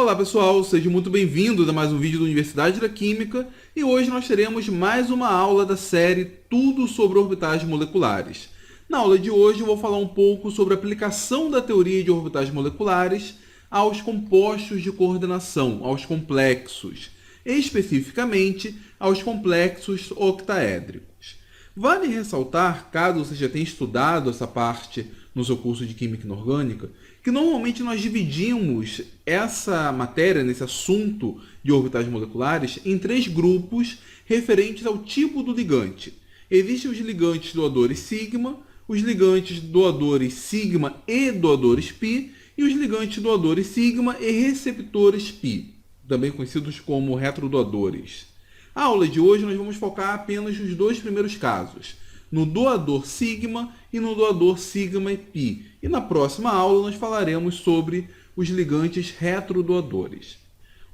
Olá pessoal, seja muito bem-vindo a mais um vídeo da Universidade da Química e hoje nós teremos mais uma aula da série Tudo sobre orbitais moleculares. Na aula de hoje eu vou falar um pouco sobre a aplicação da teoria de orbitais moleculares aos compostos de coordenação, aos complexos, especificamente aos complexos octaédricos. Vale ressaltar, caso você já tenha estudado essa parte no seu curso de Química Inorgânica, que normalmente nós dividimos essa matéria, nesse assunto de orbitais moleculares, em três grupos referentes ao tipo do ligante. Existem os ligantes doadores sigma, os ligantes doadores sigma e doadores π, e os ligantes doadores sigma e receptores π, também conhecidos como retrodoadores. A aula de hoje nós vamos focar apenas nos dois primeiros casos, no doador sigma e no doador sigma e π. E na próxima aula nós falaremos sobre os ligantes retrodoadores.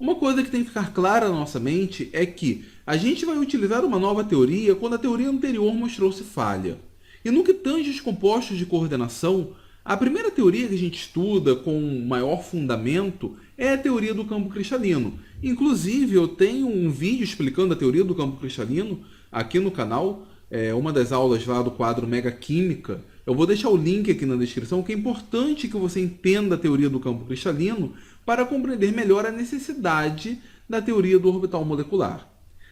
Uma coisa que tem que ficar clara na nossa mente é que a gente vai utilizar uma nova teoria quando a teoria anterior mostrou-se falha. E no que tange os compostos de coordenação, a primeira teoria que a gente estuda com maior fundamento é a teoria do campo cristalino. Inclusive, eu tenho um vídeo explicando a teoria do campo cristalino aqui no canal, uma das aulas lá do quadro Mega Química. Eu vou deixar o link aqui na descrição, que é importante que você entenda a teoria do campo cristalino para compreender melhor a necessidade da teoria do orbital molecular.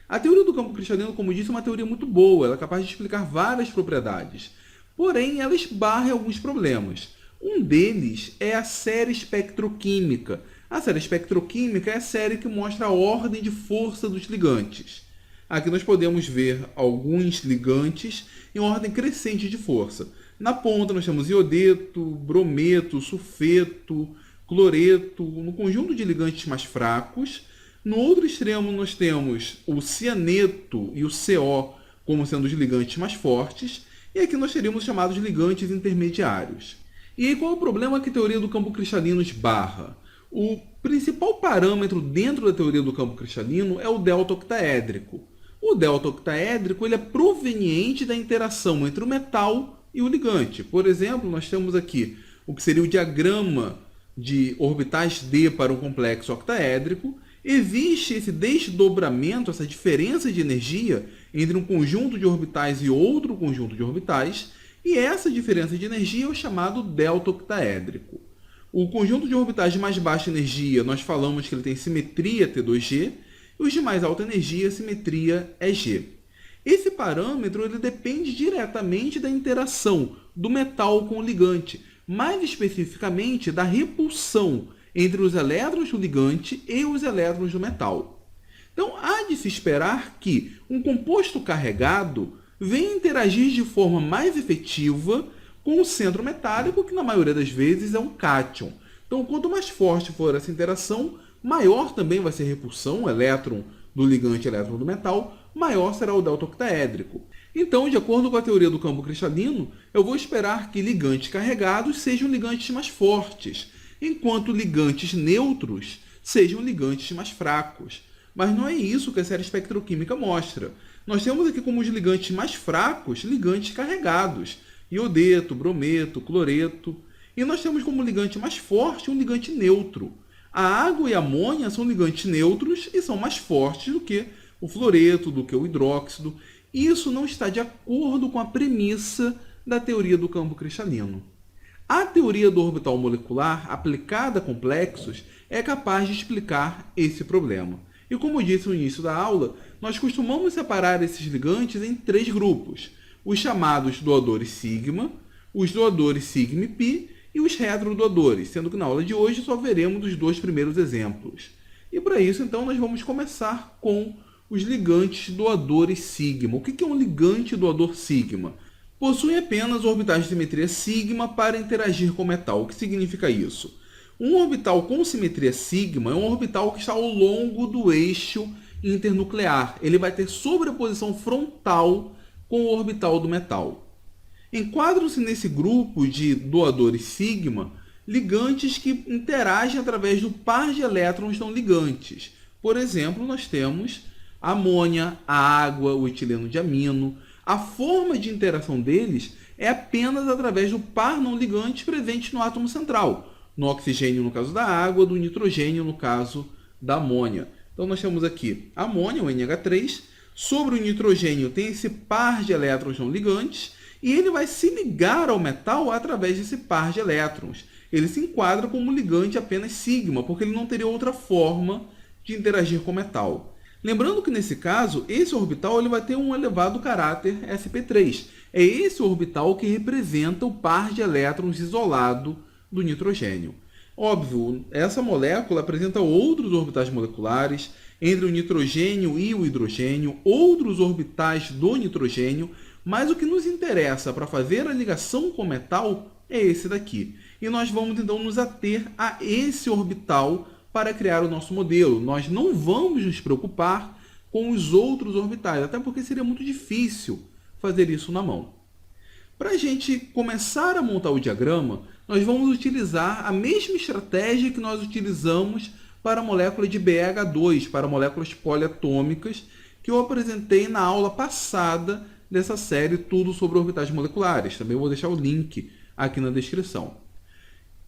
A teoria do campo cristalino, como disse, é uma teoria muito boa, ela é capaz de explicar várias propriedades. Porém, ela esbarra em alguns problemas. Um deles é a série espectroquímica. A série espectroquímica é a série que mostra a ordem de força dos ligantes. Aqui nós podemos ver alguns ligantes em ordem crescente de força. Na ponta nós temos iodeto, brometo, sulfeto, cloreto, no conjunto de ligantes mais fracos. No outro extremo nós temos o cianeto e o CO como sendo os ligantes mais fortes. E aqui nós teríamos os chamados ligantes intermediários. E aí qual é o problema que a teoria do campo cristalino esbarra? O principal parâmetro dentro da teoria do campo cristalino é o delta octaédrico. O delta octaédrico ele é proveniente da interação entre o metal e o ligante. Por exemplo, nós temos aqui o que seria o diagrama de orbitais d para um complexo octaédrico. Existe esse desdobramento, essa diferença de energia entre um conjunto de orbitais e outro conjunto de orbitais, e essa diferença de energia é o chamado delta octaédrico. O conjunto de orbitais de mais baixa energia, nós falamos que ele tem simetria T2G, e os de mais alta energia, a simetria é G. Esse parâmetro ele depende diretamente da interação do metal com o ligante, mais especificamente da repulsão entre os elétrons do ligante e os elétrons do metal. Então, há de se esperar que um composto carregado venha interagir de forma mais efetiva com o centro metálico, que na maioria das vezes é um cátion. Então, quanto mais forte for essa interação, maior também vai ser a repulsão, elétron do ligante e elétron do metal, maior será o delta octaédrico. Então, de acordo com a teoria do campo cristalino, eu vou esperar que ligantes carregados sejam ligantes mais fortes, enquanto ligantes neutros sejam ligantes mais fracos. Mas não é isso que a série espectroquímica mostra. Nós temos aqui como os ligantes mais fracos, ligantes carregados, iodeto, brometo, cloreto. E nós temos como ligante mais forte um ligante neutro. A água e a amônia são ligantes neutros e são mais fortes do que o fluoreto, do que o hidróxido. Isso não está de acordo com a premissa da teoria do campo cristalino. A teoria do orbital molecular aplicada a complexos é capaz de explicar esse problema. E como eu disse no início da aula, nós costumamos separar esses ligantes em três grupos: os chamados doadores sigma, os doadores sigma e π e os retrodoadores, sendo que na aula de hoje só veremos os dois primeiros exemplos. E para isso, então, nós vamos começar com os ligantes doadores sigma. O que é um ligante doador sigma? Possui apenas orbitais de simetria sigma para interagir com o metal. O que significa isso? Um orbital com simetria sigma é um orbital que está ao longo do eixo internuclear. Ele vai ter sobreposição frontal com o orbital do metal. Enquadram-se nesse grupo de doadores sigma ligantes que interagem através do par de elétrons não ligantes. Por exemplo, nós temos a amônia, a água, o etileno de amino. A forma de interação deles é apenas através do par não ligante presente no átomo central. no oxigênio no caso da água, do nitrogênio no caso da amônia. Então nós temos aqui a amônia, o NH3, sobre o nitrogênio tem esse par de elétrons não ligantes, e ele vai se ligar ao metal através desse par de elétrons. Ele se enquadra como ligante apenas sigma, porque ele não teria outra forma de interagir com o metal. Lembrando que, nesse caso, esse orbital ele vai ter um elevado caráter sp3. É esse orbital que representa o par de elétrons isolado do nitrogênio. Óbvio, essa molécula apresenta outros orbitais moleculares, entre o nitrogênio e o hidrogênio, outros orbitais do nitrogênio, mas o que nos interessa para fazer a ligação com o metal é esse daqui. E nós vamos então nos ater a esse orbital para criar o nosso modelo. Nós não vamos nos preocupar com os outros orbitais, até porque seria muito difícil fazer isso na mão. Para a gente começar a montar o diagrama, nós vamos utilizar a mesma estratégia que nós utilizamos para a molécula de BH2, para moléculas poliatômicas, que eu apresentei na aula passada dessa série Tudo sobre Orbitais Moleculares. Também vou deixar o link aqui na descrição.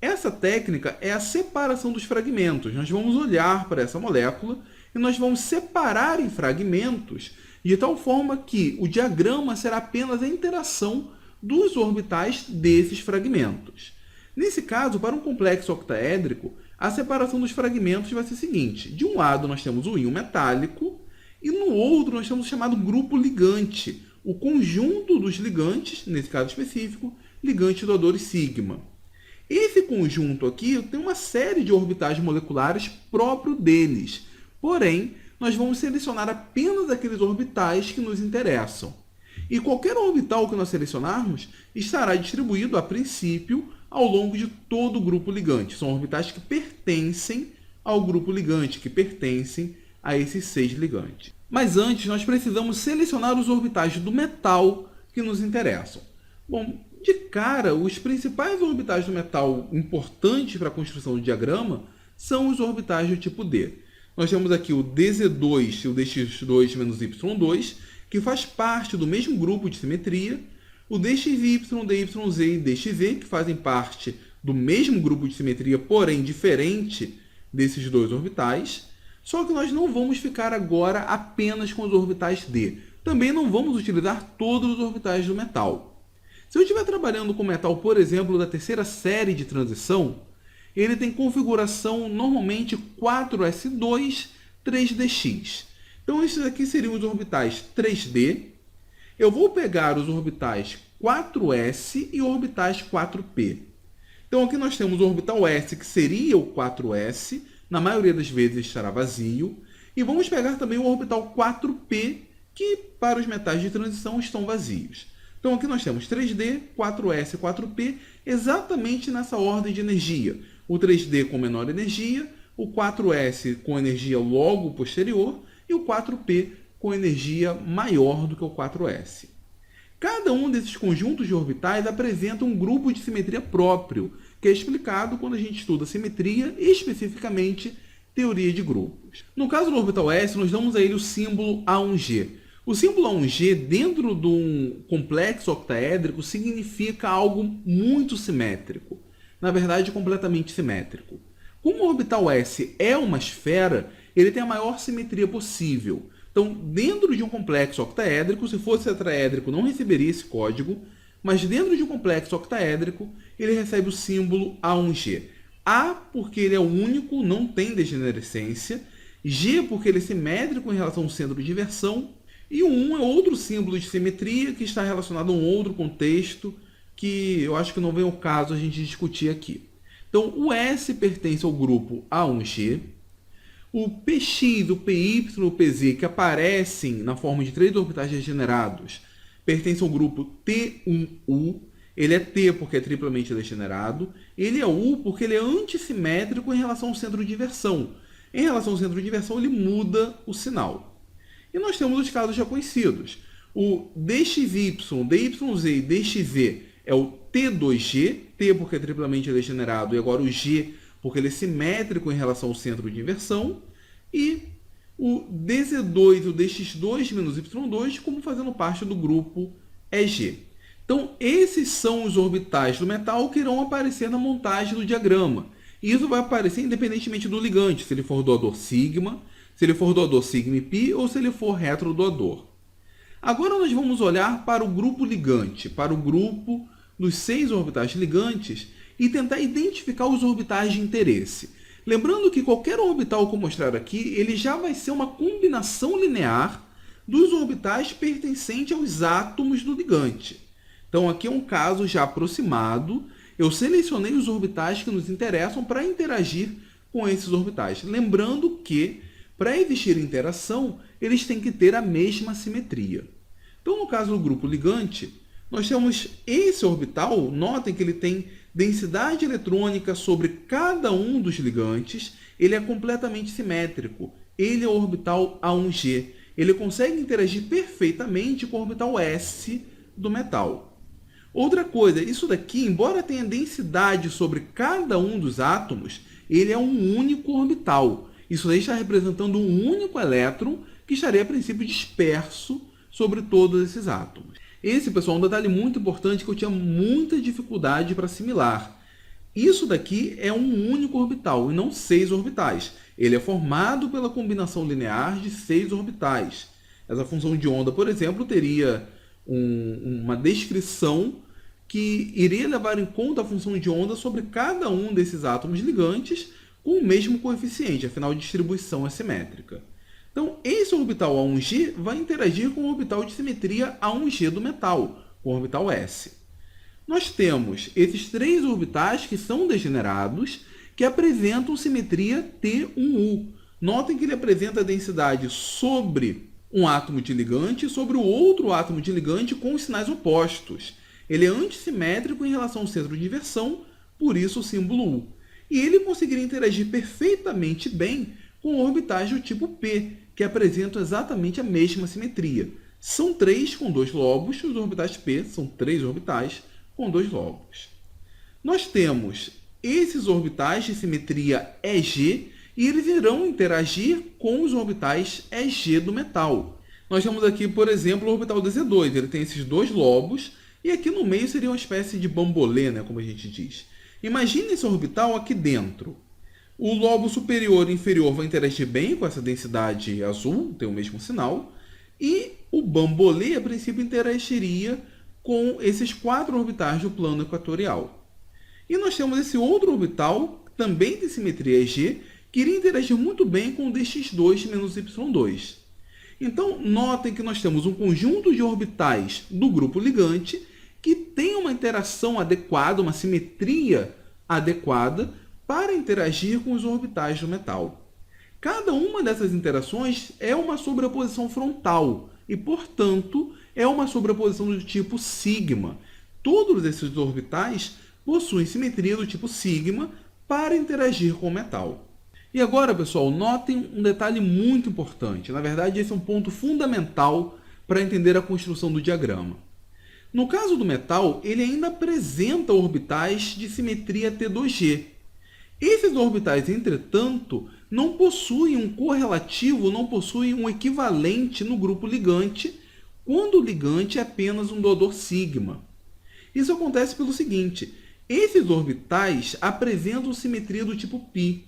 Essa técnica é a separação dos fragmentos. Nós vamos olhar para essa molécula e nós vamos separar em fragmentos de tal forma que o diagrama será apenas a interação dos orbitais desses fragmentos. Nesse caso, para um complexo octaédrico, a separação dos fragmentos vai ser a seguinte. De um lado nós temos o íon metálico e no outro nós temos o chamado grupo ligante, o conjunto dos ligantes, nesse caso específico, ligante doadores sigma. Esse conjunto aqui tem uma série de orbitais moleculares próprio deles, porém, nós vamos selecionar apenas aqueles orbitais que nos interessam. E qualquer orbital que nós selecionarmos estará distribuído, a princípio, ao longo de todo o grupo ligante. São orbitais que pertencem ao grupo ligante, que pertencem a esses 6 ligantes. Mas antes, nós precisamos selecionar os orbitais do metal que nos interessam. Bom, de cara, os principais orbitais do metal importantes para a construção do diagrama são os orbitais do tipo D. Nós temos aqui o DZ2 e o DX2-Y2, que faz parte do mesmo grupo de simetria, o DXY, DYZ e DXZ, que fazem parte do mesmo grupo de simetria, porém diferente desses dois orbitais. Só que nós não vamos ficar agora apenas com os orbitais D. Também não vamos utilizar todos os orbitais do metal. Se eu estiver trabalhando com metal, por exemplo, da terceira série de transição, ele tem configuração normalmente 4s2, 3dx. Então, esses aqui seriam os orbitais 3D. Eu vou pegar os orbitais 4s e orbitais 4p. Então, aqui nós temos o orbital s, que seria o 4s, na maioria das vezes estará vazio. E vamos pegar também o orbital 4p, que para os metais de transição estão vazios. Então, aqui nós temos 3D, 4s e 4p, exatamente nessa ordem de energia. O 3D com menor energia, o 4s com energia logo posterior e o 4p com energia maior do que o 4s. Cada um desses conjuntos de orbitais apresenta um grupo de simetria próprio, que é explicado quando a gente estuda simetria e, especificamente, teoria de grupos. No caso do orbital s, nós damos a ele o símbolo A1G. O símbolo A1G, dentro de um complexo octaédrico, significa algo muito simétrico. Na verdade, completamente simétrico. Como o orbital S é uma esfera, ele tem a maior simetria possível. Então, dentro de um complexo octaédrico, se fosse tetraédrico, não receberia esse código, mas dentro de um complexo octaédrico, ele recebe o símbolo A1G. A, porque ele é único, não tem degenerescência. G, porque ele é simétrico em relação ao centro de inversão. E o 1 é outro símbolo de simetria que está relacionado a um outro contexto que eu acho que não vem ao caso a gente discutir aqui. Então, o S pertence ao grupo A1G. O PX, o PY e o PZ, que aparecem na forma de 3 orbitais degenerados, pertencem ao grupo T1U. Ele é T porque é triplamente degenerado. Ele é U porque ele é antissimétrico em relação ao centro de inversão. Em relação ao centro de inversão, ele muda o sinal. E nós temos os casos já conhecidos. O DXY, DYZ e DXZ é o T2G, T porque é triplamente degenerado, e agora o G porque ele é simétrico em relação ao centro de inversão, e o DZ2 e o DX2-Y2 como fazendo parte do grupo EG. Então, esses são os orbitais do metal que irão aparecer na montagem do diagrama. E isso vai aparecer independentemente do ligante, se ele for doador sigma, se ele for doador sigma e π ou se ele for retrodoador. Agora nós vamos olhar para o grupo ligante, para o grupo dos 6 orbitais ligantes e tentar identificar os orbitais de interesse. Lembrando que qualquer orbital que eu mostrar aqui, ele já vai ser uma combinação linear dos orbitais pertencentes aos átomos do ligante. Então aqui é um caso já aproximado. Eu selecionei os orbitais que nos interessam para interagir com esses orbitais. Lembrando que, para existir interação, eles têm que ter a mesma simetria. Então, no caso do grupo ligante, nós temos esse orbital. Notem que ele tem densidade eletrônica sobre cada um dos ligantes. Ele é completamente simétrico. Ele é o orbital A1G. Ele consegue interagir perfeitamente com o orbital S do metal. Outra coisa, isso daqui, embora tenha densidade sobre cada um dos átomos, ele é um único orbital. Isso aí está representando um único elétron que estaria, a princípio, disperso sobre todos esses átomos. Esse, pessoal, é um detalhe muito importante que eu tinha muita dificuldade para assimilar. Isso daqui é um único orbital e não 6 orbitais. Ele é formado pela combinação linear de 6 orbitais. Essa função de onda, por exemplo, teria uma descrição que iria levar em conta a função de onda sobre cada um desses átomos ligantes com o mesmo coeficiente, afinal a distribuição é simétrica. Então, esse orbital A1G vai interagir com o orbital de simetria A1G do metal, com o orbital S. Nós temos esses 3 orbitais que são degenerados, que apresentam simetria T1U. Notem que ele apresenta a densidade sobre um átomo de ligante e sobre o outro átomo de ligante com os sinais opostos. Ele é antissimétrico em relação ao centro de inversão, por isso o símbolo U. E ele conseguiria interagir perfeitamente bem com orbitais do tipo P, que apresentam exatamente a mesma simetria. São 3 com 2 lobos, os orbitais P são 3 orbitais com 2 lobos. Nós temos esses orbitais de simetria EG e eles irão interagir com os orbitais EG do metal. Nós temos aqui, por exemplo, o orbital DZ2. Ele tem esses 2 lobos e aqui no meio seria uma espécie de bambolê, né, como a gente diz. Imagine esse orbital aqui dentro. O lobo superior e inferior vão interagir bem com essa densidade azul, tem o mesmo sinal, e o bambolê, a princípio, interagiria com esses 4 orbitais do plano equatorial. E nós temos esse outro orbital, também de simetria EG, que iria interagir muito bem com o dx2 menos y2. Então, notem que nós temos um conjunto de orbitais do grupo ligante que tem uma interação adequada, uma simetria adequada para interagir com os orbitais do metal. Cada uma dessas interações é uma sobreposição frontal e, portanto, é uma sobreposição do tipo sigma. Todos esses orbitais possuem simetria do tipo sigma para interagir com o metal. E agora, pessoal, notem um detalhe muito importante. Na verdade, esse é um ponto fundamental para entender a construção do diagrama. No caso do metal, ele ainda apresenta orbitais de simetria T2G. Esses orbitais, entretanto, não possuem um correlativo, não possuem um equivalente no grupo ligante, quando o ligante é apenas um doador sigma. Isso acontece pelo seguinte: esses orbitais apresentam simetria do tipo π.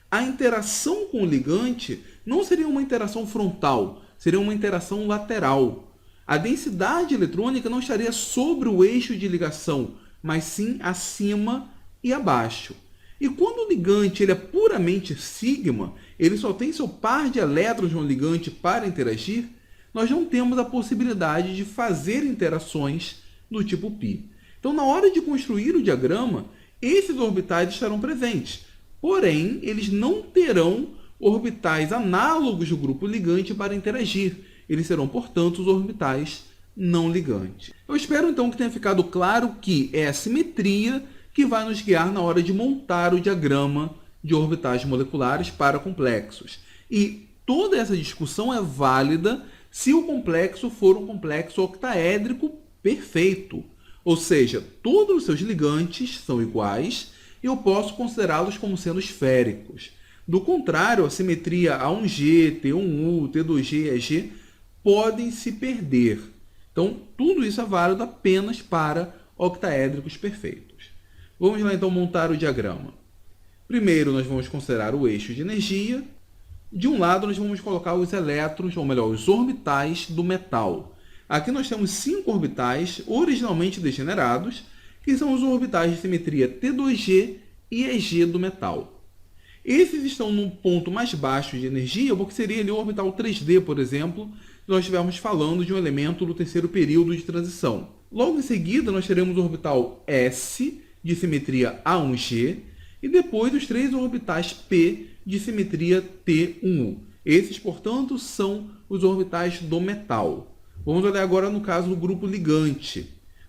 A interação com o ligante não seria uma interação frontal, seria uma interação lateral. A densidade eletrônica não estaria sobre o eixo de ligação, mas sim acima e abaixo. E quando o ligante ele é puramente sigma, ele só tem seu par de elétrons no ligante para interagir, nós não temos a possibilidade de fazer interações do tipo π. Então, na hora de construir o diagrama, esses orbitais estarão presentes. Porém, eles não terão orbitais análogos do grupo ligante para interagir. Eles serão, portanto, os orbitais não ligantes. Eu espero, então, que tenha ficado claro que é a simetria que vai nos guiar na hora de montar o diagrama de orbitais moleculares para complexos. E toda essa discussão é válida se o complexo for um complexo octaédrico perfeito. Ou seja, todos os seus ligantes são iguais e eu posso considerá-los como sendo esféricos. Do contrário, a simetria A1G, T1U, T2G e EG podem se perder. Então, tudo isso é válido apenas para octaédricos perfeitos. Vamos lá, então, montar o diagrama. Primeiro, nós vamos considerar o eixo de energia. De um lado, nós vamos colocar os elétrons, ou melhor, os orbitais do metal. Aqui nós temos 5 orbitais originalmente degenerados, que são os orbitais de simetria T2G e EG do metal. Esses estão num ponto mais baixo de energia, porque seria ali o orbital 3D, por exemplo, se nós estivermos falando de um elemento do terceiro período de transição. Logo em seguida, nós teremos o orbital S, de simetria A1G, e depois os 3 orbitais P, de simetria T1U. Esses, portanto, são os orbitais do metal. Vamos olhar agora no caso do grupo ligante.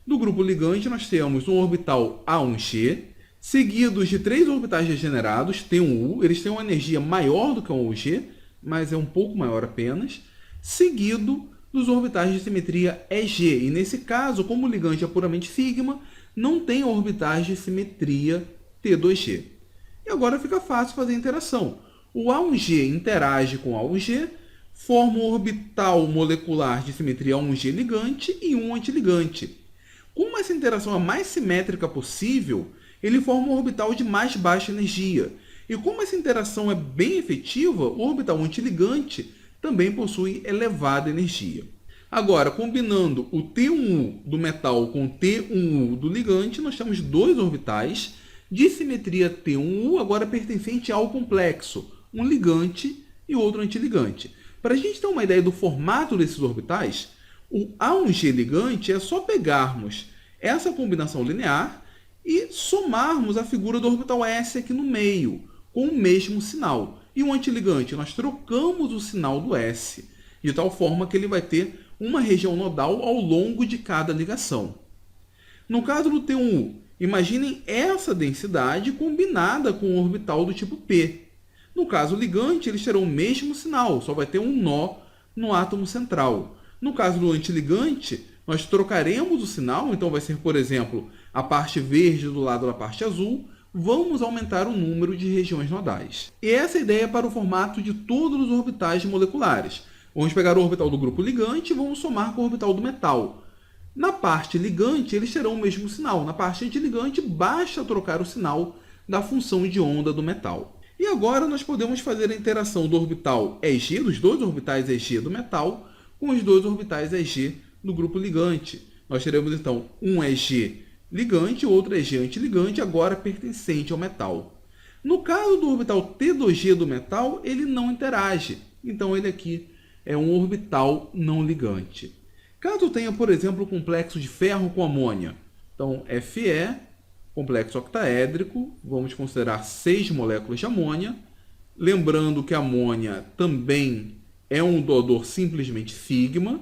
Do grupo ligante, nós temos um orbital A1G, seguidos de 3 orbitais degenerados, T1U. Eles têm uma energia maior do que o 1G, mas é um pouco maior apenas, seguido dos orbitais de simetria EG. E nesse caso, como o ligante é puramente sigma, não tem orbitais de simetria T2G. E agora fica fácil fazer a interação. O A1G interage com o A1G, forma um orbital molecular de simetria 1G ligante e um antiligante. Como essa interação é a mais simétrica possível, ele forma um orbital de mais baixa energia. E como essa interação é bem efetiva, o orbital antiligante também possui elevada energia. Agora, combinando o T1U do metal com o T1U do ligante, nós temos 2 orbitais de simetria T1U, agora pertencente ao complexo, um ligante e outro antiligante. Para a gente ter uma ideia do formato desses orbitais, o A1G ligante é só pegarmos essa combinação linear e somarmos a figura do orbital S aqui no meio, com o mesmo sinal. E o antiligante, nós trocamos o sinal do S, de tal forma que ele vai ter uma região nodal ao longo de cada ligação. No caso do T1U, imaginem essa densidade combinada com o orbital do tipo P. No caso ligante, eles terão o mesmo sinal, só vai ter um nó no átomo central. No caso do antiligante, nós trocaremos o sinal, então vai ser, por exemplo, a parte verde do lado da parte azul. Vamos aumentar o número de regiões nodais. E essa é a ideia para o formato de todos os orbitais moleculares. Vamos pegar o orbital do grupo ligante e vamos somar com o orbital do metal. Na parte ligante, eles terão o mesmo sinal. Na parte antiligante, basta trocar o sinal da função de onda do metal. E agora nós podemos fazer a interação do orbital EG, dos 2 orbitais EG do metal, com os 2 orbitais EG do grupo ligante. Nós teremos, então, um EG ligante e outro EG antiligante, agora pertencente ao metal. No caso do orbital T2G do metal, ele não interage. Então, ele aqui é um orbital não ligante. Caso tenha, por exemplo, o complexo de ferro com amônia, então Fe, complexo octaédrico, vamos considerar 6 moléculas de amônia. Lembrando que a amônia também é um doador simplesmente sigma.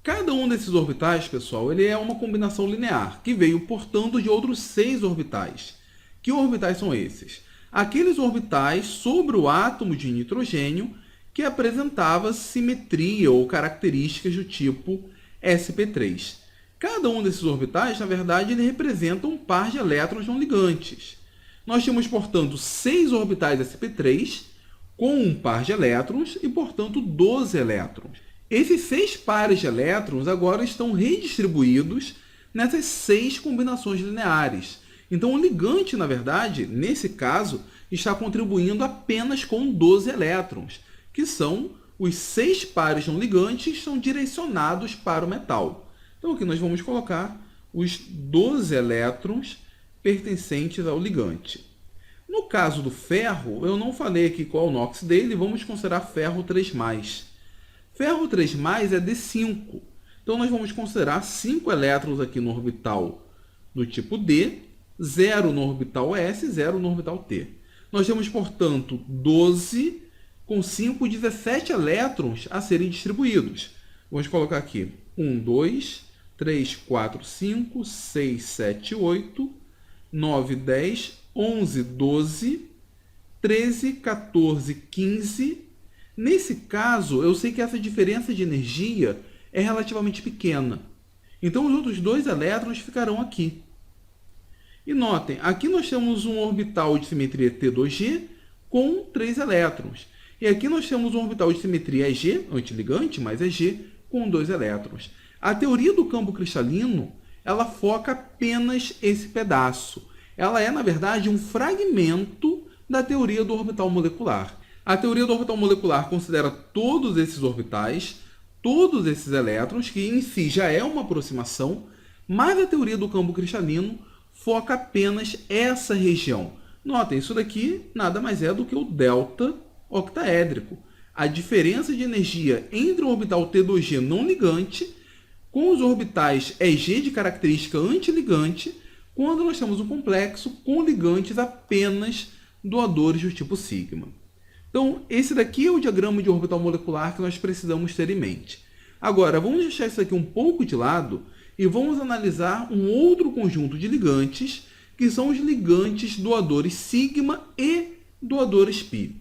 Cada um desses orbitais, pessoal, ele é uma combinação linear, que veio, portanto, de outros 6 orbitais. Que orbitais são esses? Aqueles orbitais sobre o átomo de nitrogênio que apresentava simetria ou características do tipo sp3. Cada um desses orbitais, na verdade, ele representa um par de elétrons não ligantes. Nós temos, portanto, 6 orbitais sp3 com um par de elétrons e, portanto, 12 elétrons. Esses 6 pares de elétrons agora estão redistribuídos nessas 6 combinações lineares. Então, o ligante, na verdade, nesse caso, está contribuindo apenas com 12 elétrons, que são os 6 pares não ligantes que estão direcionados para o metal. Então, aqui nós vamos colocar os 12 elétrons pertencentes ao ligante. No caso do ferro, eu não falei aqui qual é o NOx dele, vamos considerar ferro 3+. Ferro 3+ é D5. Então, nós vamos considerar 5 elétrons aqui no orbital do tipo D, 0 no orbital S, 0 no orbital T. Nós temos, portanto, 12 com 5, 17 elétrons a serem distribuídos. Vamos colocar aqui 1, 2, 3, 4, 5, 6, 7, 8, 9, 10, 11, 12, 13, 14, 15. Nesse caso, eu sei que essa diferença de energia é relativamente pequena. Então, os outros 2 elétrons ficarão aqui. E notem, aqui nós temos um orbital de simetria T2G com 3 elétrons. E aqui nós temos um orbital de simetria EG, antiligante, mais EG, com 2 elétrons. A teoria do campo cristalino, ela foca apenas esse pedaço. Ela é, na verdade, um fragmento da teoria do orbital molecular. A teoria do orbital molecular considera todos esses orbitais, todos esses elétrons, que em si já é uma aproximação, mas a teoria do campo cristalino foca apenas essa região. Notem, isso daqui nada mais é do que o delta octaédrico. A diferença de energia entre o orbital T2G não ligante com os orbitais EG de característica antiligante, quando nós temos um complexo com ligantes apenas doadores do tipo sigma. Então, esse daqui é o diagrama de orbital molecular que nós precisamos ter em mente. Agora, vamos deixar isso aqui um pouco de lado e vamos analisar um outro conjunto de ligantes, que são os ligantes doadores sigma e doadores π.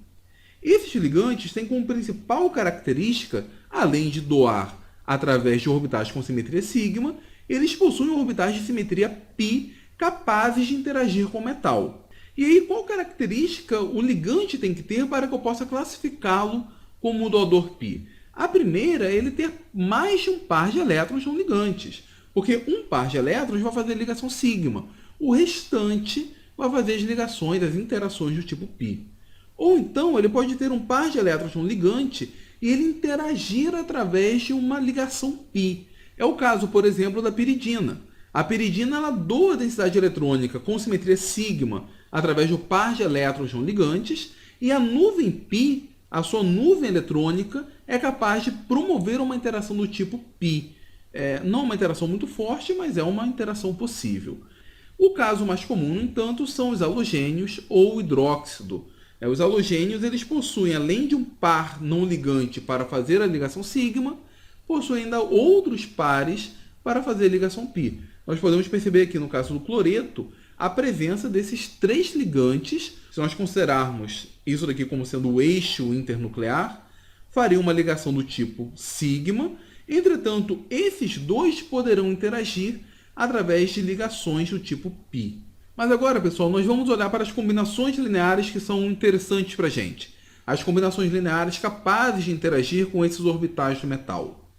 Esses ligantes têm como principal característica, além de doar através de orbitais com simetria sigma, eles possuem orbitais de simetria π capazes de interagir com o metal. E aí, qual característica o ligante tem que ter para que eu possa classificá-lo como doador π? A primeira é ele ter mais de um par de elétrons não ligantes, porque um par de elétrons vai fazer ligação sigma, o restante vai fazer as ligações, as interações do tipo π. Ou então, ele pode ter um par de elétrons não ligante e ele interagir através de uma ligação π. É o caso, por exemplo, da piridina. A piridina ela doa densidade eletrônica com simetria sigma através do par de elétrons não ligantes, e a nuvem π, a sua nuvem eletrônica, é capaz de promover uma interação do tipo π. Não uma interação muito forte, mas é uma interação possível. O caso mais comum, no entanto, são os halogênios ou hidróxido. Os halogênios eles possuem, além de um par não ligante para fazer a ligação sigma, possuem ainda outros pares para fazer a ligação π. Nós podemos perceber aqui, no caso do cloreto, a presença desses três ligantes. Se nós considerarmos isso daqui como sendo o eixo internuclear, faria uma ligação do tipo sigma. Entretanto, esses dois poderão interagir através de ligações do tipo π. Mas agora, pessoal, nós vamos olhar para as combinações lineares que são interessantes para a gente. As combinações lineares capazes de interagir com esses orbitais do metal.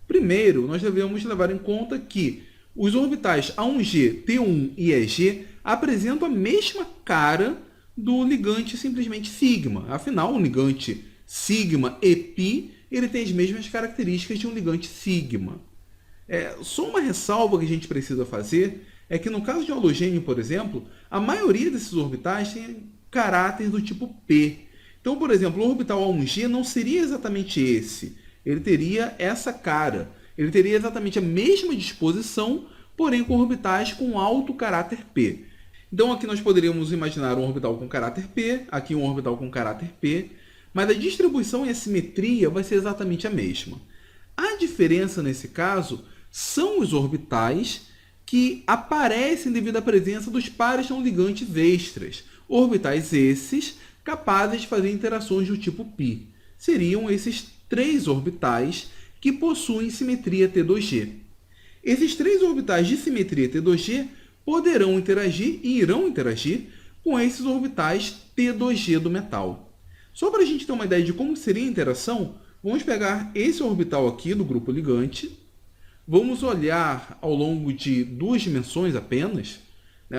Primeiro, nós devemos levar em conta que os orbitais A1G, T1 e EG apresentam a mesma cara do ligante simplesmente sigma. Afinal, o ligante sigma e π ele tem as mesmas características de um ligante sigma. Só uma ressalva que a gente precisa fazer é que no caso de um halogênio, por exemplo, a maioria desses orbitais tem caráter do tipo P. Então, por exemplo, o orbital A1G não seria exatamente esse. Ele teria essa cara. Ele teria exatamente a mesma disposição, porém com orbitais com alto caráter P. Então, aqui nós poderíamos imaginar um orbital com caráter P, aqui um orbital com caráter P, mas a distribuição e a simetria vai ser exatamente a mesma. A diferença, nesse caso, são os orbitais que aparecem devido à presença dos pares não ligantes extras. Orbitais esses capazes de fazer interações do tipo π. Seriam esses três orbitais que possuem simetria T2G. Esses três orbitais de simetria T2G poderão interagir e irão interagir com esses orbitais T2G do metal. Só para a gente ter uma ideia de como seria a interação, vamos pegar esse orbital aqui do grupo ligante, vamos olhar ao longo de duas dimensões apenas,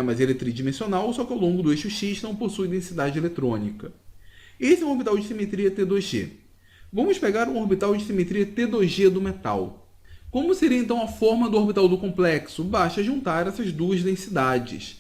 mas ele é tridimensional, só que ao longo do eixo X não possui densidade eletrônica. Esse é um orbital de simetria T2G. Vamos pegar um orbital de simetria T2G do metal. Como seria então a forma do orbital do complexo? Basta juntar essas duas densidades.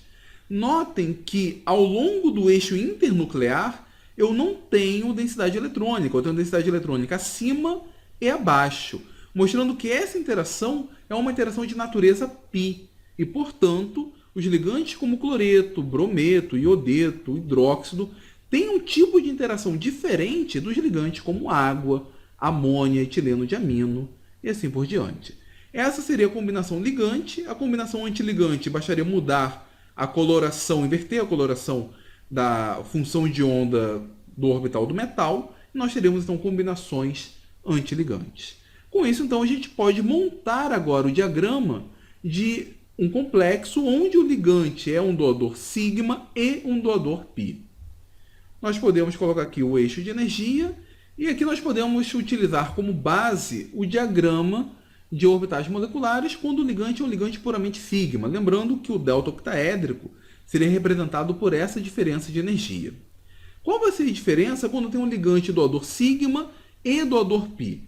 Notem que ao longo do eixo internuclear eu não tenho densidade eletrônica, eu tenho densidade eletrônica acima e abaixo, mostrando que essa interação é uma interação de natureza π. E, portanto, os ligantes como cloreto, brometo, iodeto, hidróxido têm um tipo de interação diferente dos ligantes como água, amônia, etileno de amino e assim por diante. Essa seria a combinação ligante. A combinação antiligante bastaria mudar a coloração, inverter a coloração da função de onda do orbital do metal, e nós teremos então combinações antiligantes. Com isso, então, a gente pode montar agora o diagrama de um complexo onde o ligante é um doador sigma e um doador π. Nós podemos colocar aqui o eixo de energia e aqui nós podemos utilizar como base o diagrama de orbitais moleculares quando o ligante é um ligante puramente sigma. Lembrando que o delta octaédrico seria representado por essa diferença de energia. Qual vai ser a diferença quando tem um ligante doador sigma e doador π?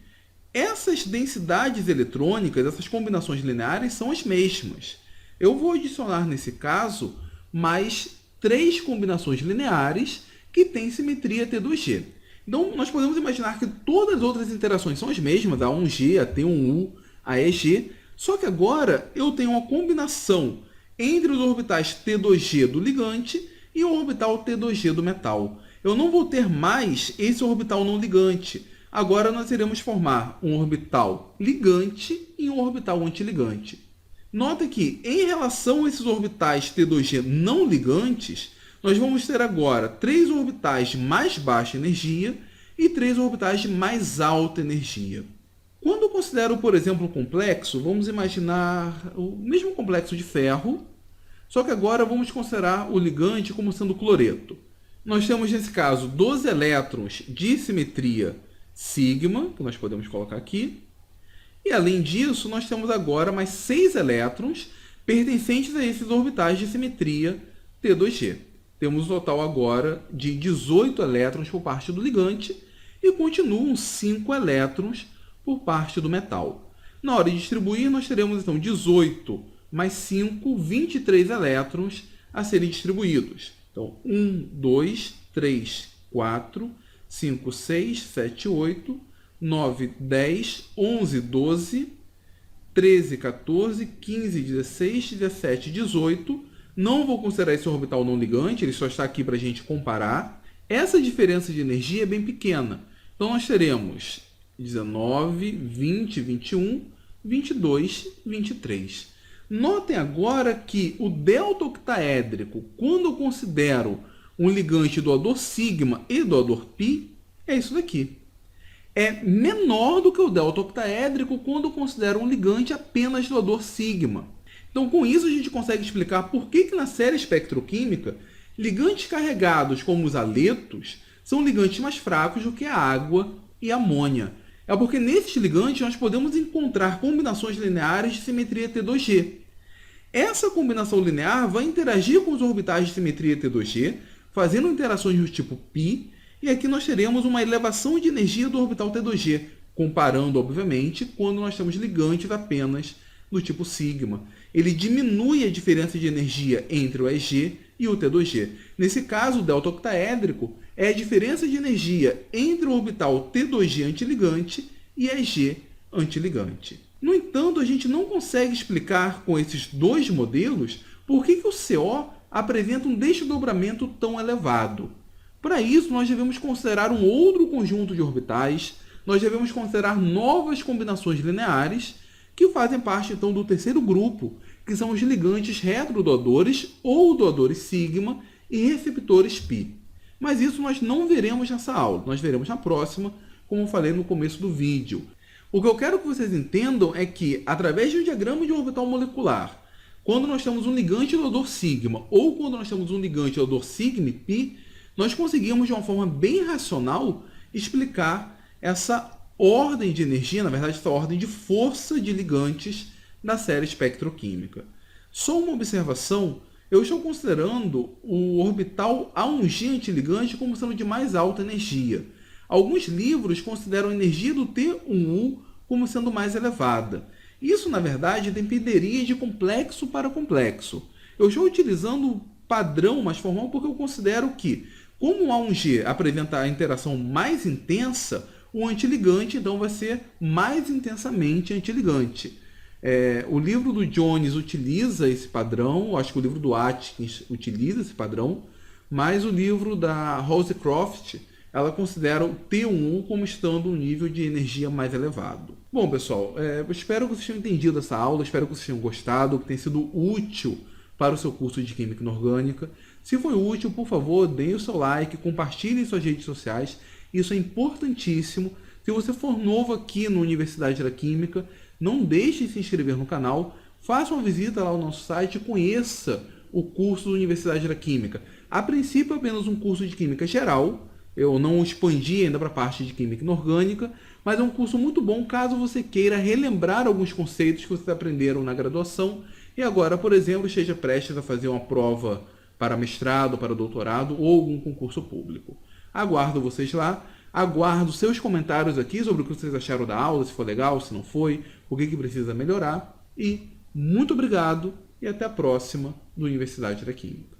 Essas densidades eletrônicas, essas combinações lineares são as mesmas. Eu vou adicionar, nesse caso, mais 3 combinações lineares que têm simetria T2G. Então, nós podemos imaginar que todas as outras interações são as mesmas, a 1G, a T1U, a EG, só que agora eu tenho uma combinação entre os orbitais T2G do ligante e o orbital T2G do metal. Eu não vou ter mais esse orbital não ligante. Agora nós iremos formar um orbital ligante e um orbital antiligante. Nota que, em relação a esses orbitais T2G não ligantes, nós vamos ter agora 3 orbitais de mais baixa energia e 3 orbitais de mais alta energia. Quando eu considero, por exemplo, um complexo, vamos imaginar o mesmo complexo de ferro, só que agora vamos considerar o ligante como sendo cloreto. Nós temos, nesse caso, 12 elétrons de simetria sigma, que nós podemos colocar aqui. E, além disso, nós temos agora mais 6 elétrons pertencentes a esses orbitais de simetria T2G. Temos um total agora de 18 elétrons por parte do ligante e continuam 5 elétrons por parte do metal. Na hora de distribuir, nós teremos então 18 mais 5, 23 elétrons a serem distribuídos. Então, 1, 2, 3, 4, 5, 6, 7, 8, 9, 10, 11, 12, 13, 14, 15, 16, 17, 18. Não vou considerar esse orbital não ligante, ele só está aqui para a gente comparar. Essa diferença de energia é bem pequena. Então, nós teremos 19, 20, 21, 22, 23. Notem agora que o delta octaédrico, quando eu considero um ligante doador sigma e doador π, é isso daqui. É menor do que o delta octaédrico quando eu considero um ligante apenas doador sigma. Então, com isso, a gente consegue explicar por que na série espectroquímica, ligantes carregados como os haletos são ligantes mais fracos do que a água e a amônia. É porque nesses ligantes nós podemos encontrar combinações lineares de simetria T2G. Essa combinação linear vai interagir com os orbitais de simetria T2G, fazendo interações do tipo π, e aqui nós teremos uma elevação de energia do orbital T2G, comparando, obviamente, quando nós temos ligantes apenas do tipo sigma. Ele diminui a diferença de energia entre o EG e o T2G. Nesse caso, o delta octaédrico é a diferença de energia entre o orbital T2G antiligante e EG antiligante. No entanto, a gente não consegue explicar com esses dois modelos por que o CO apresenta um desdobramento tão elevado. Para isso, nós devemos considerar um outro conjunto de orbitais, nós devemos considerar novas combinações lineares que fazem parte então do terceiro grupo, que são os ligantes retrodoadores ou doadores sigma e receptores π. Mas isso nós não veremos nessa aula, nós veremos na próxima, como eu falei no começo do vídeo. O que eu quero que vocês entendam é que, através de um diagrama de orbital molecular, quando nós temos um ligante doador sigma ou quando nós temos um ligante doador sigma e π, nós conseguimos de uma forma bem racional explicar essa ordem de energia, na verdade, essa ordem de força de ligantes da série espectroquímica. Só uma observação, eu estou considerando o orbital A1G antiligante como sendo de mais alta energia. Alguns livros consideram a energia do T1U como sendo mais elevada. Isso, na verdade, dependeria de complexo para complexo. Eu estou utilizando o padrão mais formal porque eu considero que, como o A1G apresenta a interação mais intensa, o antiligante, então, vai ser mais intensamente antiligante. O livro do Jones utiliza esse padrão, acho que o livro do Atkins utiliza esse padrão, mas o livro da Rosecroft, ela considera o T1U como estando um nível de energia mais elevado. Bom, pessoal, eu espero que vocês tenham entendido essa aula, espero que vocês tenham gostado, que tenha sido útil para o seu curso de Química Inorgânica. Se foi útil, por favor, deem o seu like, compartilhem em suas redes sociais. Isso é importantíssimo. Se você for novo aqui na Universidade da Química, não deixe de se inscrever no canal, faça uma visita lá ao nosso site e conheça o curso da Universidade da Química. A princípio é apenas um curso de Química Geral, eu não expandi ainda para a parte de Química Inorgânica, mas é um curso muito bom caso você queira relembrar alguns conceitos que vocês aprenderam na graduação e agora, por exemplo, esteja prestes a fazer uma prova para mestrado, para doutorado ou algum concurso público. Aguardo vocês lá, aguardo seus comentários aqui sobre o que vocês acharam da aula, se foi legal, se não foi, o que precisa melhorar. E muito obrigado e até a próxima do Universidade da Química.